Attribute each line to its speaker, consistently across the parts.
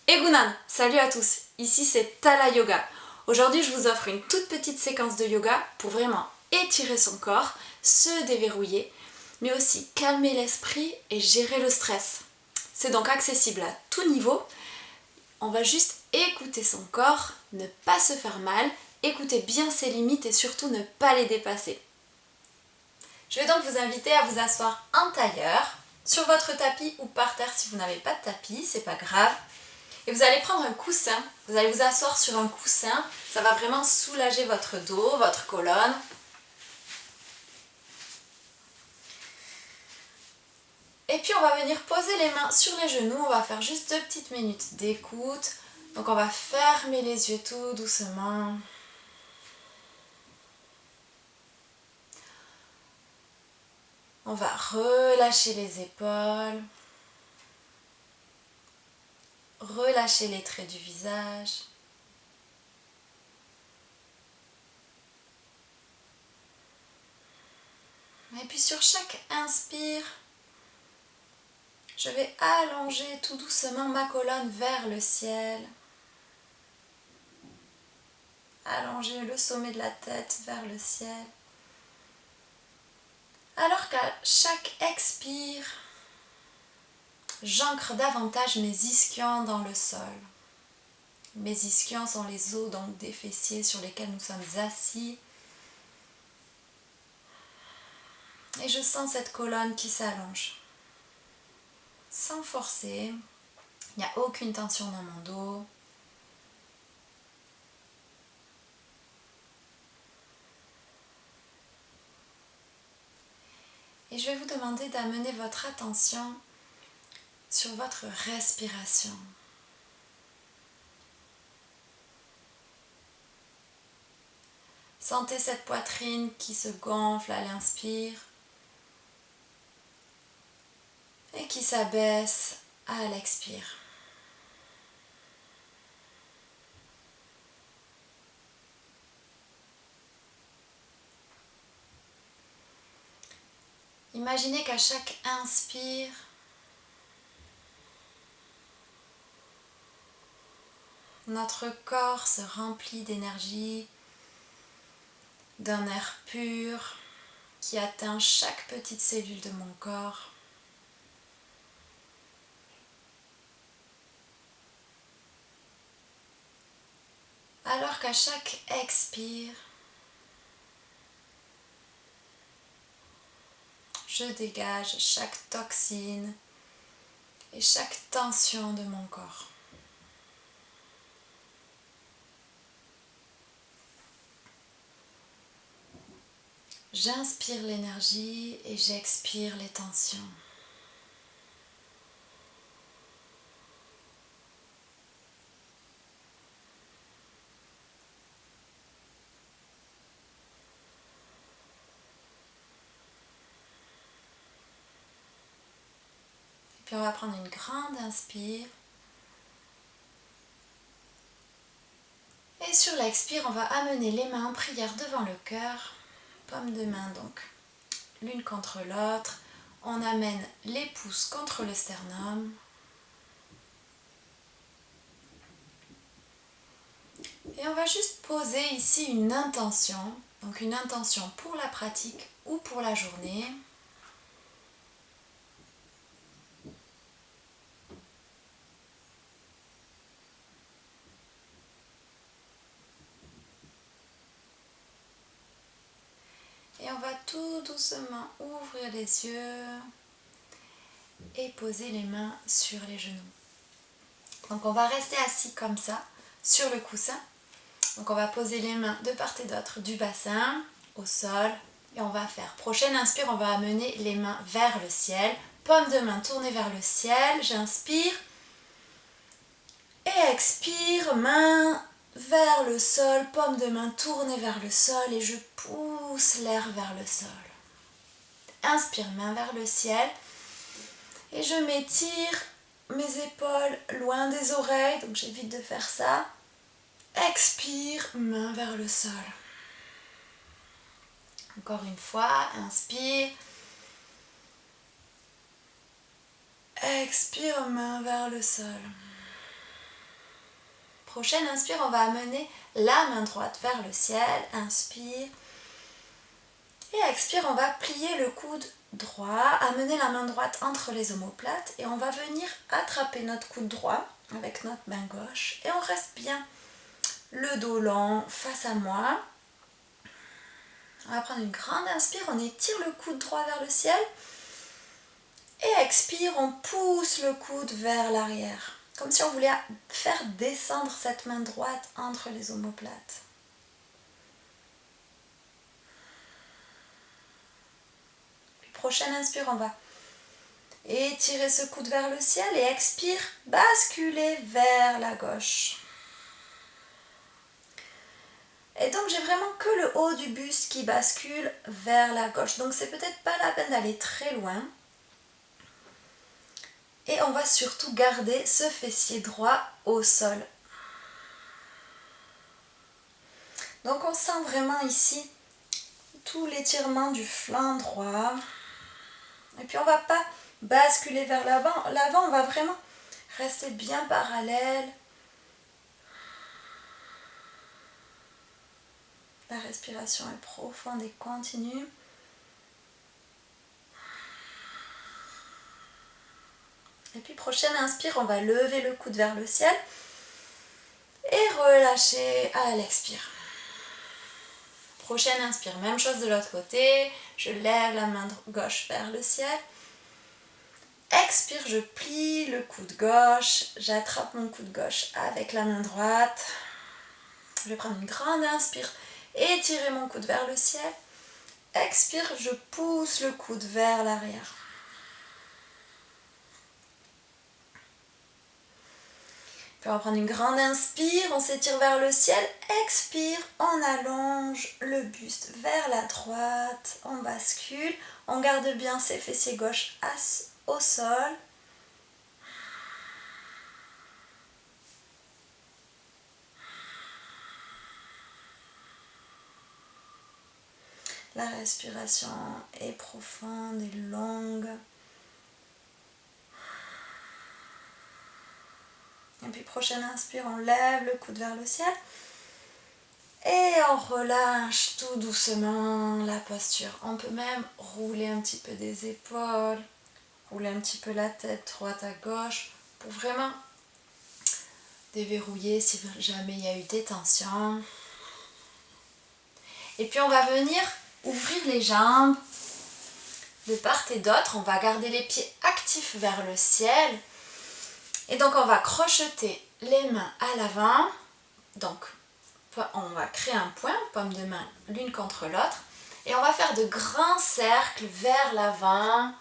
Speaker 1: Egunan, salut à tous, ici c'est Tala Yoga. Aujourd'hui je vous offre une toute petite séquence de yoga pour vraiment étirer son corps, se déverrouiller, mais aussi calmer l'esprit et gérer le stress. C'est donc accessible à tout niveau, on va juste écouter son corps, ne pas se faire mal, écouter bien ses limites et surtout ne pas les dépasser. Je vais donc vous inviter à vous asseoir en tailleur, sur votre tapis ou par terre si vous n'avez pas de tapis, c'est pas grave. Et vous allez prendre un coussin, vous allez vous asseoir sur un coussin, ça va vraiment soulager votre dos, votre colonne. Et puis on va venir poser les mains sur les genoux, on va faire juste 2 petites minutes d'écoute. Donc on va fermer les yeux tout doucement. On va relâcher les épaules, relâcher les traits du visage. Et puis sur chaque inspire, je vais allonger tout doucement ma colonne vers le ciel. Allonger le sommet de la tête vers le ciel. Alors qu'à chaque expire, j'ancre davantage mes ischions dans le sol. Mes ischions sont les os donc des fessiers sur lesquels nous sommes assis. Et je sens cette colonne qui s'allonge. Sans forcer, il n'y a aucune tension dans mon dos. Et je vais vous demander d'amener votre attention sur votre respiration. Sentez cette poitrine qui se gonfle à l'inspire et qui s'abaisse à l'expire. Imaginez qu'à chaque inspire, notre corps se remplit d'énergie, d'un air pur qui atteint chaque petite cellule de mon corps. Alors qu'à chaque expire, je dégage chaque toxine et chaque tension de mon corps. J'inspire l'énergie et j'expire les tensions. Et puis on va prendre une grande inspire. Et sur l'expire, on va amener les mains en prière devant le cœur. Paume de main donc, l'une contre l'autre. On amène les pouces contre le sternum. Et on va juste poser ici une intention. Donc une intention pour la pratique ou pour la journée. Et on va tout doucement ouvrir les yeux et poser les mains sur les genoux. Donc on va rester assis comme ça, sur le coussin. Donc on va poser les mains de part et d'autre du bassin, au sol. Et on va faire, prochaine inspire, on va amener les mains vers le ciel. Paume de main tournée vers le ciel, j'inspire. Et expire, main vers le sol, paume de main tournée vers le sol et je pousse l'air vers le sol. Inspire, main vers le ciel et je m'étire mes épaules loin des oreilles, donc j'évite de faire ça. Expire, main vers le sol. Encore une fois, inspire. Expire, main vers le sol. Prochaine inspire, on va amener la main droite vers le ciel. Inspire. Et expire, on va plier le coude droit, amener la main droite entre les omoplates et on va venir attraper notre coude droit avec notre main gauche et on reste bien le dos long face à moi. On va prendre une grande inspire, on étire le coude droit vers le ciel et expire, on pousse le coude vers l'arrière, comme si on voulait faire descendre cette main droite entre les omoplates. Prochaine inspire, on va étirer ce coude vers le ciel et expire, basculer vers la gauche. Et donc j'ai vraiment que le haut du buste qui bascule vers la gauche. Donc c'est peut-être pas la peine d'aller très loin. Et on va surtout garder ce fessier droit au sol. Donc on sent vraiment ici tout l'étirement du flanc droit. Et puis on ne va pas basculer vers l'avant, on va vraiment rester bien parallèle. La respiration est profonde et continue. Et puis prochaine inspire, on va lever le coude vers le ciel et relâcher à l'expire. Prochaine inspire, même chose de l'autre côté, je lève la main gauche vers le ciel. Expire, je plie le coude gauche, j'attrape mon coude gauche avec la main droite. Je vais prendre une grande inspire, étirer mon coude vers le ciel. Expire, je pousse le coude vers l'arrière. Puis on va prendre une grande inspire, on s'étire vers le ciel. Expire, on allonge le buste vers la droite, on bascule. On garde bien ses fessiers gauche au sol. La respiration est profonde et longue. Et puis prochaine inspire, on lève le coude vers le ciel. Et on relâche tout doucement la posture. On peut même rouler un petit peu des épaules, rouler un petit peu la tête droite à gauche pour vraiment déverrouiller si jamais il y a eu des tensions. Et puis on va venir ouvrir les jambes de part et d'autre. On va garder les pieds actifs vers le ciel. Et donc on va crocheter les mains à l'avant. Donc on va créer un point, paume de main l'une contre l'autre. Et on va faire de grands cercles vers l'avant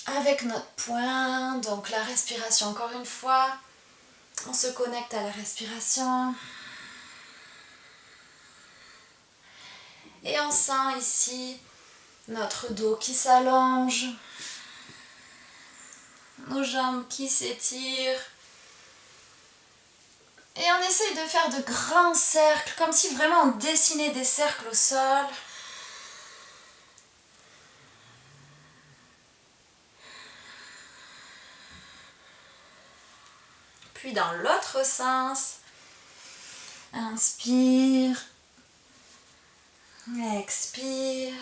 Speaker 1: avec notre poing. Donc la respiration encore une fois. On se connecte à la respiration. Et on sent ici notre dos qui s'allonge. Nos jambes qui s'étirent. Et on essaye de faire de grands cercles, comme si vraiment on dessinait des cercles au sol. Puis dans l'autre sens, inspire, expire.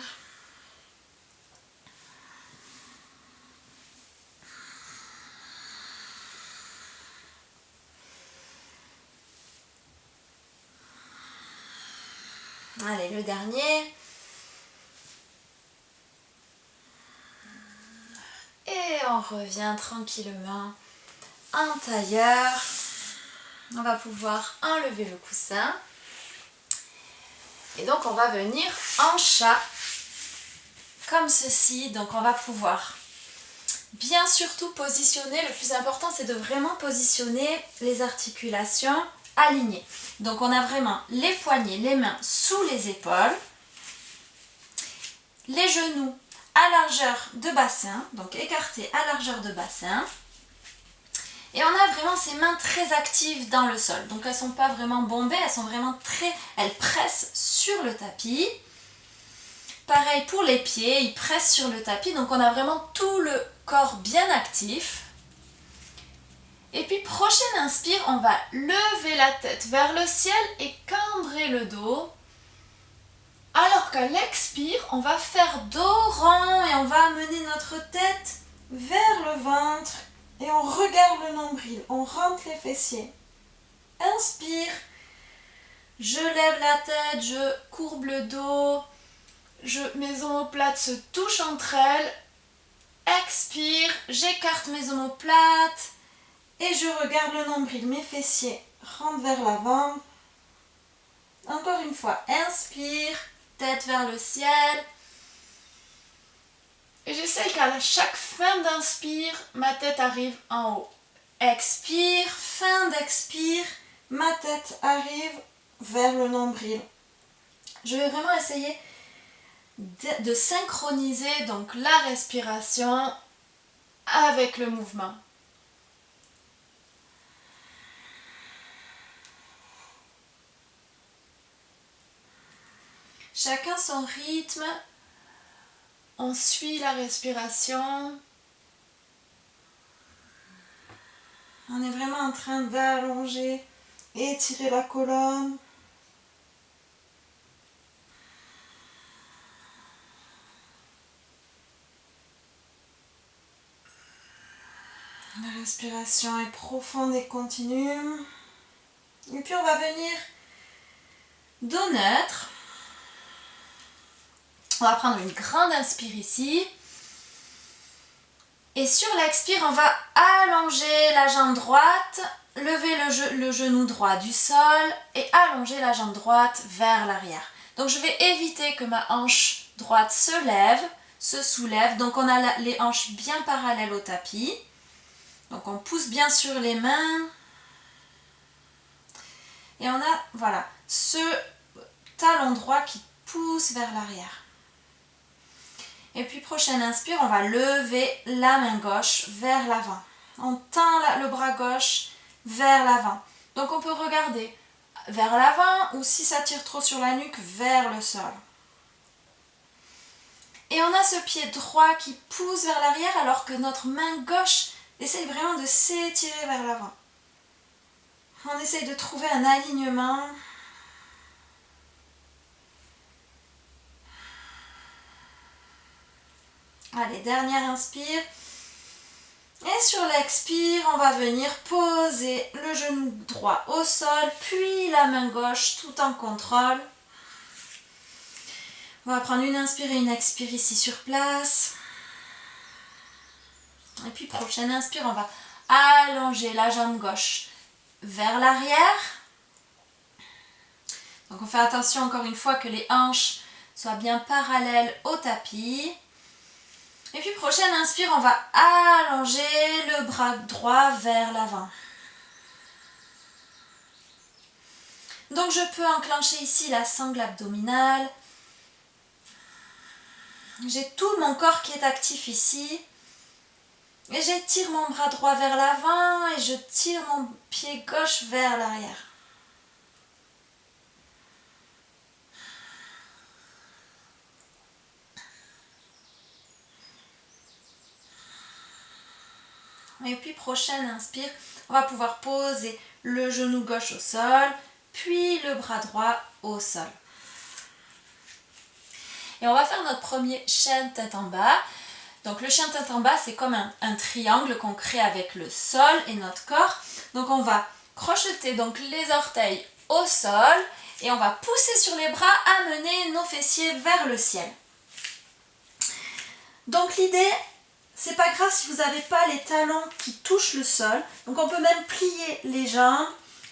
Speaker 1: Allez, le dernier. Et on revient tranquillement en tailleur. On va pouvoir enlever le coussin. Et donc on va venir en chat, comme ceci. Donc on va pouvoir bien surtout positionner. Le plus important, c'est de vraiment positionner les articulations alignées. Donc on a vraiment les poignets, les mains sous les épaules, les genoux à largeur de bassin, donc écartés à largeur de bassin. Et on a vraiment ces mains très actives dans le sol. Donc elles ne sont pas vraiment bombées, elles pressent sur le tapis. Pareil pour les pieds, ils pressent sur le tapis. Donc on a vraiment tout le corps bien actif. Et puis prochaine inspire, on va lever la tête vers le ciel et cambrer le dos. Alors qu'à l'expire, on va faire dos rond et on va amener notre tête vers le ventre et on regarde le nombril, on rentre les fessiers. Inspire, je lève la tête, je courbe le dos, mes omoplates se touchent entre elles. Expire, j'écarte mes omoplates et je regarde le nombril, mes fessiers rentrent vers l'avant. Encore une fois, inspire, tête vers le ciel. Et j'essaie qu'à chaque fin d'inspire, ma tête arrive en haut. Expire, fin d'expire, ma tête arrive vers le nombril. Je vais vraiment essayer de synchroniser donc la respiration avec le mouvement. Chacun son rythme, on suit la respiration. On est vraiment en train d'allonger, étirer la colonne. La respiration est profonde et continue. Et puis on va venir dos neutre. On va prendre une grande inspire ici. Et sur l'expire, on va allonger la jambe droite, lever le genou droit du sol et allonger la jambe droite vers l'arrière. Donc je vais éviter que ma hanche droite se soulève. Donc on a les hanches bien parallèles au tapis. Donc on pousse bien sûr les mains. Et on a, voilà, ce talon droit qui pousse vers l'arrière. Et puis prochaine inspire, on va lever la main gauche vers l'avant. On tend le bras gauche vers l'avant. Donc on peut regarder vers l'avant ou si ça tire trop sur la nuque, vers le sol. Et on a ce pied droit qui pousse vers l'arrière alors que notre main gauche essaye vraiment de s'étirer vers l'avant. On essaye de trouver un alignement. Allez, dernière inspire. Et sur l'expire, on va venir poser le genou droit au sol, puis la main gauche tout en contrôle. On va prendre une inspire et une expire ici sur place. Et puis prochaine inspire, on va allonger la jambe gauche vers l'arrière. Donc on fait attention encore une fois que les hanches soient bien parallèles au tapis. Et puis prochaine inspire, on va allonger le bras droit vers l'avant. Donc je peux enclencher ici la sangle abdominale. J'ai tout mon corps qui est actif ici. Et j'étire mon bras droit vers l'avant et je tire mon pied gauche vers l'arrière. Et puis prochaine inspire, on va pouvoir poser le genou gauche au sol, puis le bras droit au sol. Et on va faire notre premier chien tête en bas. Donc le chien tête en bas, c'est comme un triangle qu'on crée avec le sol et notre corps. Donc on va crocheter donc les orteils au sol et on va pousser sur les bras, amener nos fessiers vers le ciel. Donc l'idée, c'est pas grave si vous n'avez pas les talons qui touchent le sol. Donc on peut même plier les jambes.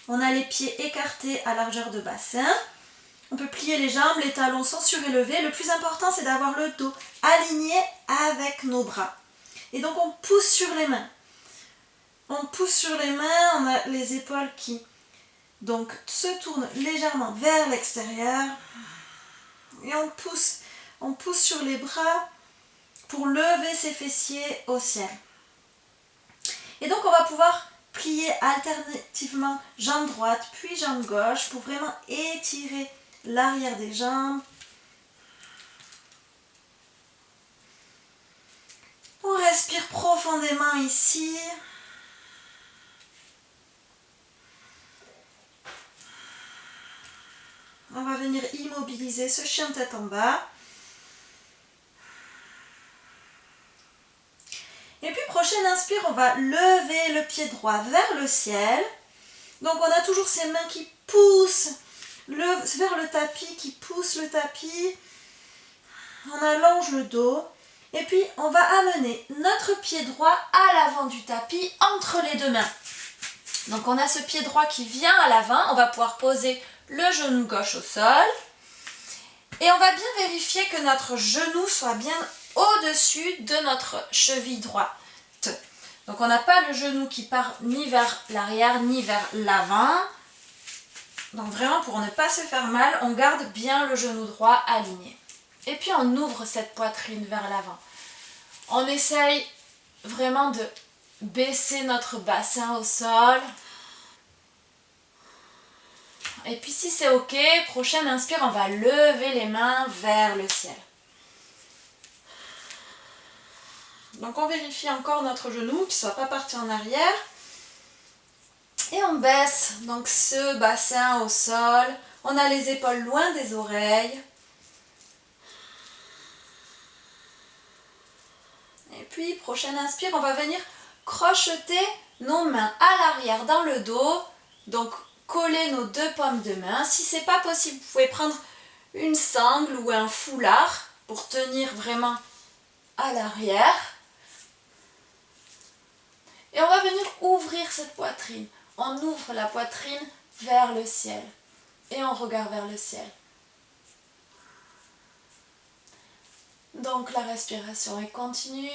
Speaker 1: On a les pieds écartés à largeur de bassin. On peut plier les jambes, les talons sont surélevés. Le plus important, c'est d'avoir le dos aligné avec nos bras. Et donc on pousse sur les mains. On pousse sur les mains, on a les épaules qui donc se tournent légèrement vers l'extérieur. Et on pousse sur les bras pour lever ses fessiers au ciel. Et donc on va pouvoir plier alternativement jambe droite puis jambe gauche pour vraiment étirer l'arrière des jambes. On respire profondément ici.
Speaker 2: on va venir immobiliser ce chien tête en bas. Et puis prochaine inspire, on va lever le pied droit vers le ciel. Donc on a toujours ces mains qui poussent vers le tapis, qui poussent le tapis. On allonge le dos. Et puis on va amener notre pied droit à l'avant du tapis entre les deux mains. Donc on a ce pied droit qui vient à l'avant. On va pouvoir poser le genou gauche au sol. Et on va bien vérifier que notre genou soit bien au-dessus de notre cheville droite. Donc on n'a pas le genou qui part ni vers l'arrière ni vers l'avant. Donc vraiment pour ne pas se faire mal, on garde bien le genou droit aligné. Et puis on ouvre cette poitrine vers l'avant. On essaye vraiment de baisser notre bassin au sol. Et puis si c'est ok, prochaine inspire, on va lever les mains vers le ciel. Donc on vérifie encore notre genou, qu'il ne soit pas parti en arrière. Et on baisse donc ce bassin au sol. On a les épaules loin des oreilles. Et puis, prochaine inspire, on va venir crocheter nos mains à l'arrière dans le dos. Donc, coller nos deux paumes de main. Si ce n'est pas possible, vous pouvez prendre une sangle ou un foulard pour tenir vraiment à l'arrière. Et on va venir ouvrir cette poitrine. On ouvre la poitrine vers le ciel. Et on regarde vers le ciel. Donc la respiration est continue.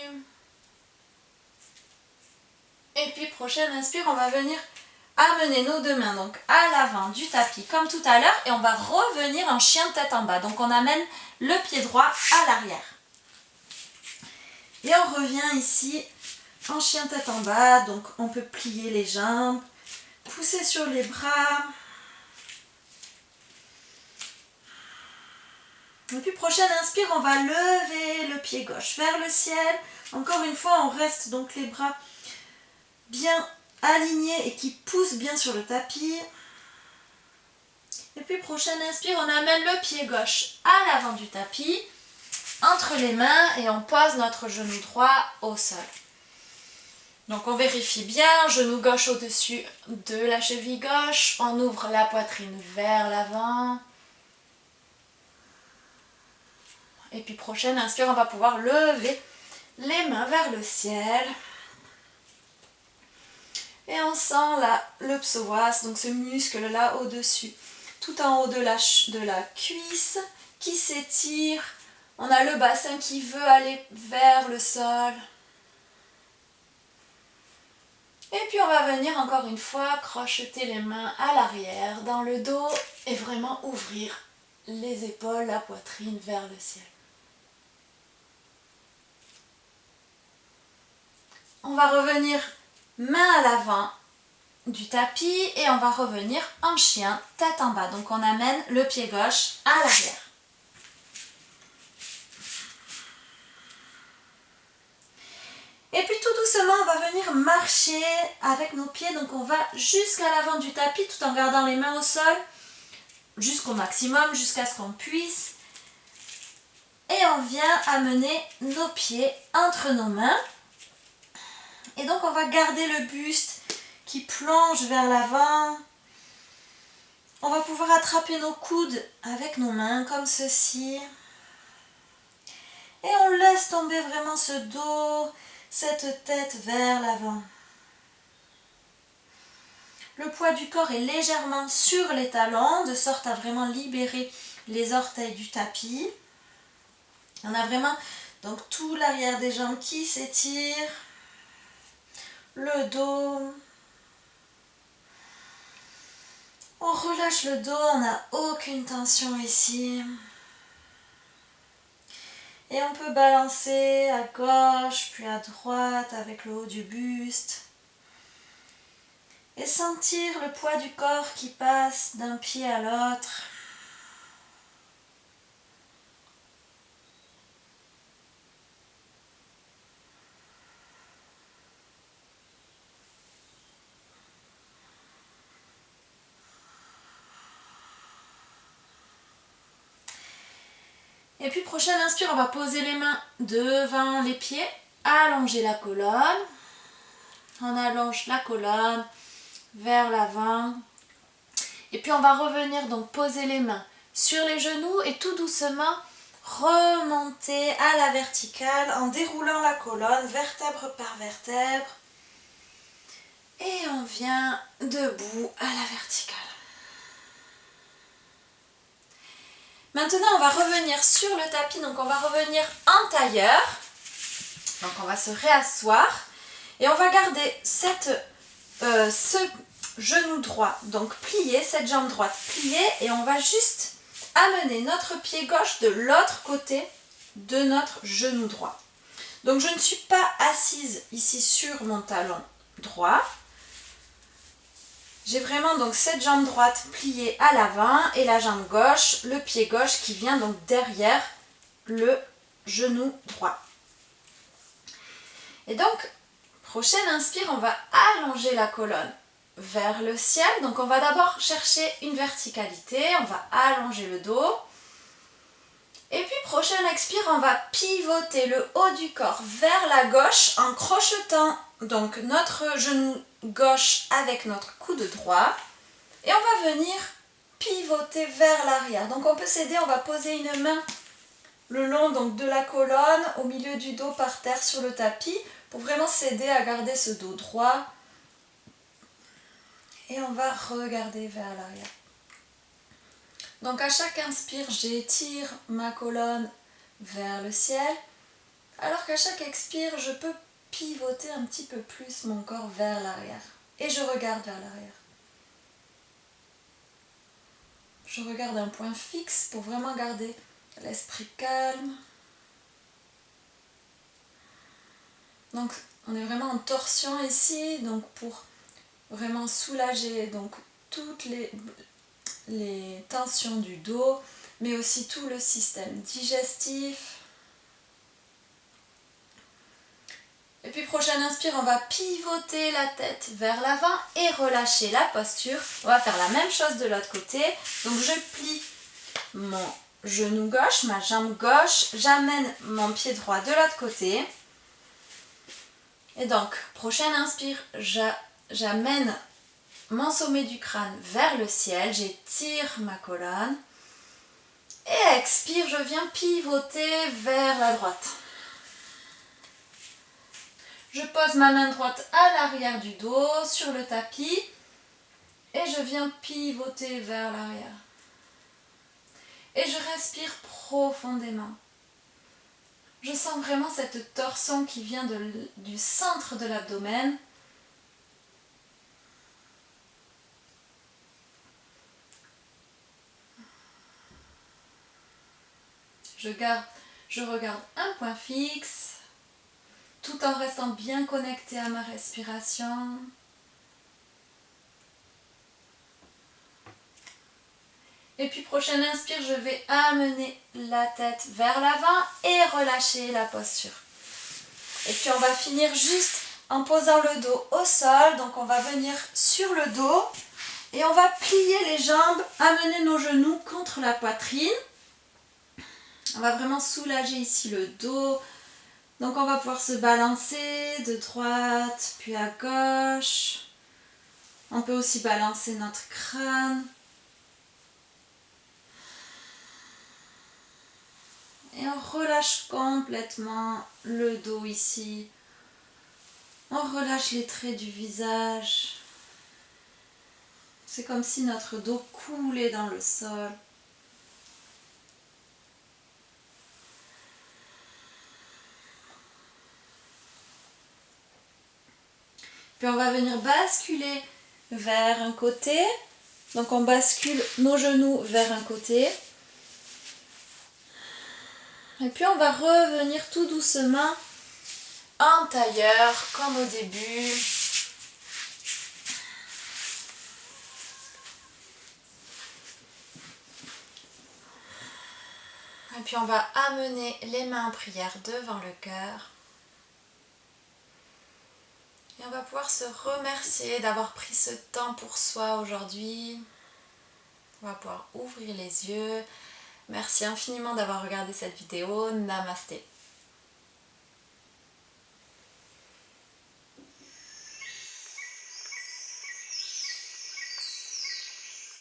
Speaker 2: Et puis prochaine inspire, on va venir amener nos deux mains donc à l'avant du tapis comme tout à l'heure. Et on va revenir en chien tête en bas. Donc on amène le pied droit à l'arrière. Et on revient ici en chien tête en bas. Donc on peut plier les jambes, pousser sur les bras. Et puis prochaine inspire, on va lever le pied gauche vers le ciel. Encore une fois, on reste donc les bras bien alignés et qui poussent bien sur le tapis. Et puis prochaine inspire, on amène le pied gauche à l'avant du tapis, entre les mains et on pose notre genou droit au sol. Donc on vérifie bien, genou gauche au-dessus de la cheville gauche, on ouvre la poitrine vers l'avant. Et puis prochaine inspire, on va pouvoir lever les mains vers le ciel. Et on sent là le psoas, donc ce muscle là au-dessus, tout en haut de la cuisse qui s'étire. On a le bassin qui veut aller vers le sol. Et puis on va venir encore une fois crocheter les mains à l'arrière, dans le dos et vraiment ouvrir les épaules, la poitrine vers le ciel. On va revenir main à l'avant du tapis et on va revenir en chien, tête en bas. Donc on amène le pied gauche à l'arrière. Et puis tout doucement, on va venir marcher avec nos pieds. Donc on va jusqu'à l'avant du tapis tout en gardant les mains au sol, jusqu'au maximum, jusqu'à ce qu'on puisse. Et on vient amener nos pieds entre nos mains. Et donc on va garder le buste qui plonge vers l'avant. On va pouvoir attraper nos coudes avec nos mains comme ceci. Et on laisse tomber vraiment ce dos, cette tête vers l'avant. Le poids du corps est légèrement sur les talons, de sorte à vraiment libérer les orteils du tapis. On a vraiment donc tout l'arrière des jambes qui s'étire. Le dos. On relâche le dos, on n'a aucune tension ici. Et on peut balancer à gauche puis à droite avec le haut du buste. Et sentir le poids du corps qui passe d'un pied à l'autre. Et puis prochaine inspire, on va poser les mains devant les pieds, allonger la colonne. On allonge la colonne vers l'avant. Et puis on va revenir donc poser les mains sur les genoux et tout doucement remonter à la verticale en déroulant la colonne vertèbre par vertèbre. Et on vient debout à la verticale. Maintenant, on va revenir sur le tapis, donc on va revenir en tailleur. Donc on va se réasseoir et on va garder ce genou droit, donc plié, cette jambe droite pliée, et on va juste amener notre pied gauche de l'autre côté de notre genou droit. Donc je ne suis pas assise ici sur mon talon droit. J'ai vraiment donc cette jambe droite pliée à l'avant et la jambe gauche, le pied gauche qui vient donc derrière le genou droit. Et donc, prochaine inspire, on va allonger la colonne vers le ciel. Donc on va d'abord chercher une verticalité, on va allonger le dos. Et puis prochaine expire, on va pivoter le haut du corps vers la gauche en crochetant donc notre genou gauche avec notre coude droit. Et on va venir pivoter vers l'arrière. Donc on peut s'aider, on va poser une main le long donc, de la colonne, au milieu du dos par terre sur le tapis, pour vraiment s'aider à garder ce dos droit. Et on va regarder vers l'arrière. Donc à chaque inspire, j'étire ma colonne vers le ciel, alors qu'à chaque expire, je peux pivoter un petit peu plus mon corps vers l'arrière. Et je regarde vers l'arrière. Je regarde un point fixe pour vraiment garder l'esprit calme. Donc on est vraiment en torsion ici, donc pour vraiment soulager donc, toutes les tensions du dos, mais aussi tout le système digestif. Et puis prochaine inspire, on va pivoter la tête vers l'avant et relâcher la posture. On va faire la même chose de l'autre côté. Donc je plie mon genou gauche, ma jambe gauche, j'amène mon pied droit de l'autre côté. Et donc, prochaine inspire, j'amène mon sommet du crâne vers le ciel, j'étire ma colonne. Et expire, je viens pivoter vers la droite. Je pose ma main droite à l'arrière du dos, sur le tapis, et je viens pivoter vers l'arrière. Et je respire profondément. Je sens vraiment cette torsion qui vient du centre de l'abdomen. Je regarde un point fixe, tout en restant bien connecté à ma respiration. Et puis prochaine inspire, je vais amener la tête vers l'avant et relâcher la posture. Et puis on va finir juste en posant le dos au sol. Donc on va venir sur le dos et on va plier les jambes, amener nos genoux contre la poitrine. On va vraiment soulager ici le dos. Donc on va pouvoir se balancer de droite puis à gauche. On peut aussi balancer notre crâne. Et on relâche complètement le dos ici. On relâche les traits du visage. C'est comme si notre dos coulait dans le sol. Puis on va venir basculer vers un côté. Donc on bascule nos genoux vers un côté. Et puis on va revenir tout doucement en tailleur, comme au début. Et puis on va amener les mains en prière devant le cœur. Et on va pouvoir se remercier d'avoir pris ce temps pour soi aujourd'hui. On va pouvoir ouvrir les yeux,
Speaker 1: Merci infiniment d'avoir regardé cette vidéo. Namasté.